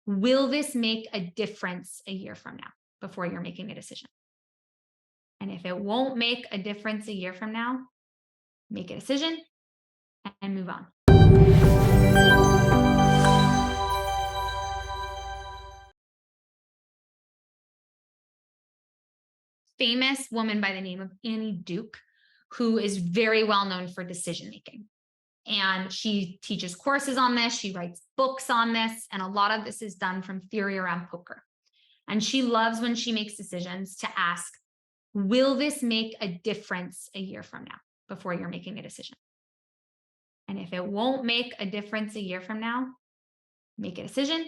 will this make a difference a year from now before you're making a decision? And if it won't make a difference a year from now, make a decision and move on. Famous woman by the name of Annie Duke, who is very well known for decision making. And she teaches courses on this. She writes books on this. And a lot of this is done from theory around poker. And she loves when she makes decisions to ask, will this make a difference a year from now before you're making a decision? And if it won't make a difference a year from now, make a decision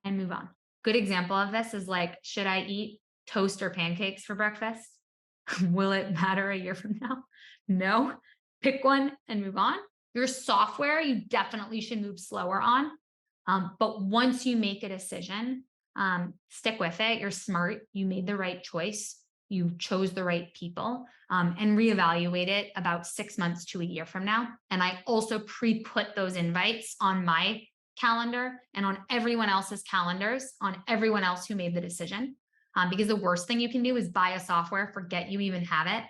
and move on. Good example of this is like, should I eat toast or pancakes for breakfast? Will it matter a year from now? No. Pick one and move on. Your software, you definitely should move slower on. But once you make a decision, stick with it. You're smart. You made the right choice. You chose the right people, and reevaluate it about 6 months to a year from now. And I also pre-put those invites on my calendar and on everyone else's calendars, on everyone else who made the decision. Because the worst thing you can do is buy a software, forget you even have it.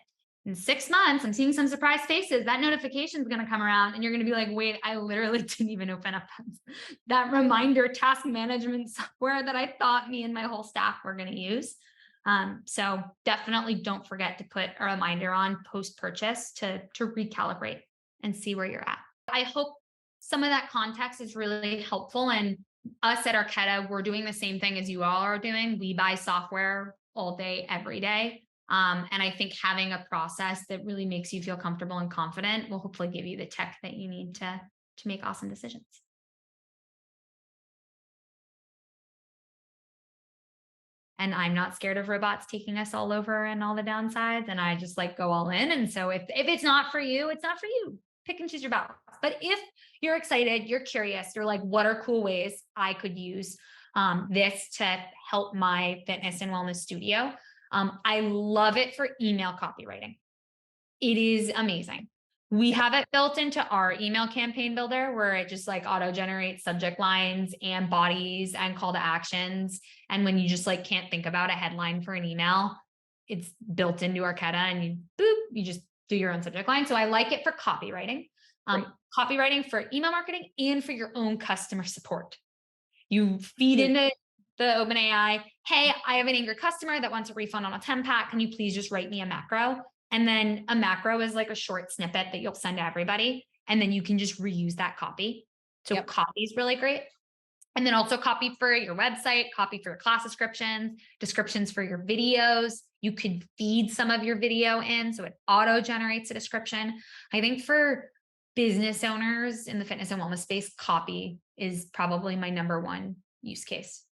In 6 months, I'm seeing some surprise faces. That notification is going to come around and you're going to be like, wait, I literally didn't even open up that reminder task management software that I thought me and my whole staff were going to use. So definitely don't forget to put a reminder on post-purchase to recalibrate and see where you're at. I hope some of that context is really helpful. And us at Arketa, we're doing the same thing as you all are doing. We buy software all day, every day. And I think having a process that really makes you feel comfortable and confident will hopefully give you the tech that you need to make awesome decisions. And I'm not scared of robots taking us all over and all the downsides. And I just like go all in. And so if it's not for you, it's not for you. Pick and choose your battles. But if you're excited, you're curious, you're like, what are cool ways I could use this to help my fitness and wellness studio? I love it for email copywriting. It is amazing. We have it built into our email campaign builder where it just like auto generates subject lines and bodies and call to actions. And when you just like can't think about a headline for an email, it's built into Arketa and you just do your own subject line. So I like it for copywriting, copywriting for email marketing and for your own customer support. You feed into the OpenAI, hey, I have an angry customer that wants a refund on a 10-pack. Can you please just write me a macro? And then a macro is like a short snippet that you'll send to everybody. And then you can just reuse that copy. So copy is really great. And then also copy for your website, copy for your class descriptions for your videos. You could feed some of your video in, so it auto generates a description. I think for business owners in the fitness and wellness space, copy is probably my number one use case.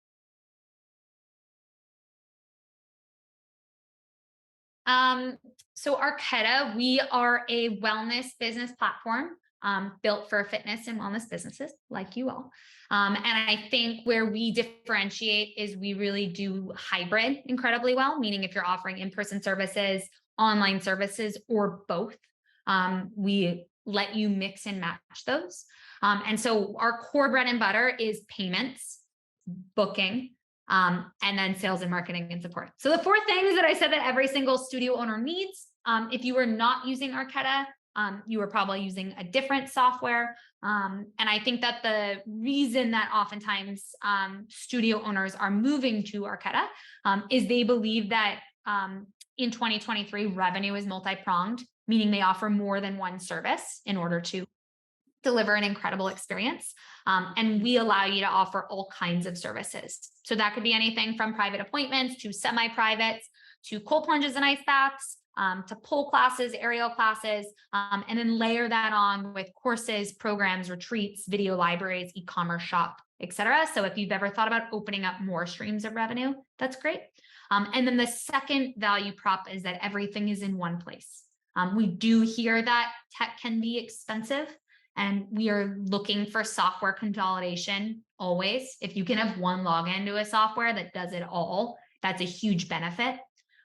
So Arketa, we are a wellness business platform built for fitness and wellness businesses like you all. And I think where we differentiate is we really do hybrid incredibly well, meaning if you're offering in-person services, online services, or both, we let you mix and match those. And so our core bread and butter is payments, booking, and then sales and marketing and support. So the 4 things that I said that every single studio owner needs, if you are not using Arketa, you are probably using a different software. And I think that the reason that oftentimes studio owners are moving to Arketa is they believe that in 2023, revenue is multi-pronged, meaning they offer more than one service in order to deliver an incredible experience. And we allow you to offer all kinds of services. So that could be anything from private appointments to semi-privates, to cold plunges and ice baths, to pole classes, aerial classes, and then layer that on with courses, programs, retreats, video libraries, e-commerce shop, etc. So if you've ever thought about opening up more streams of revenue, that's great. And then the second value prop is that everything is in one place. We do hear that tech can be expensive, and we are looking for software consolidation always. If you can have one login to a software that does it all, that's a huge benefit.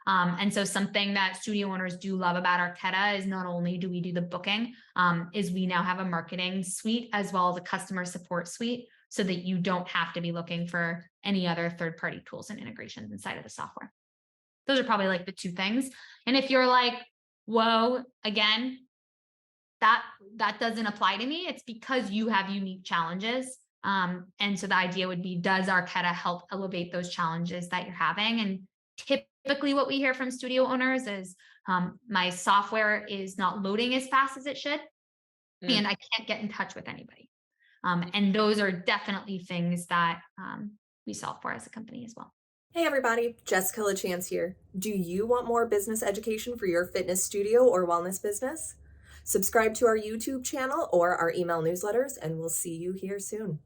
And so something that studio owners do love about Arketa is not only do we do the booking, is we now have a marketing suite as well as a customer support suite. so that you don't have to be looking for any other third-party tools and integrations inside of the software. Those are probably like the two things. And if you're like, whoa, again, that doesn't apply to me, it's because you have unique challenges. And so the idea would be, does Arketa help elevate those challenges that you're having? And typically what we hear from studio owners is, my software is not loading as fast as it should, and I can't get in touch with anybody. And those are definitely things that we solve for as a company as well. Hey everybody, Jessica LaChance here. Do you want more business education for your fitness studio or wellness business? Subscribe to our YouTube channel or our email newsletters, and we'll see you here soon.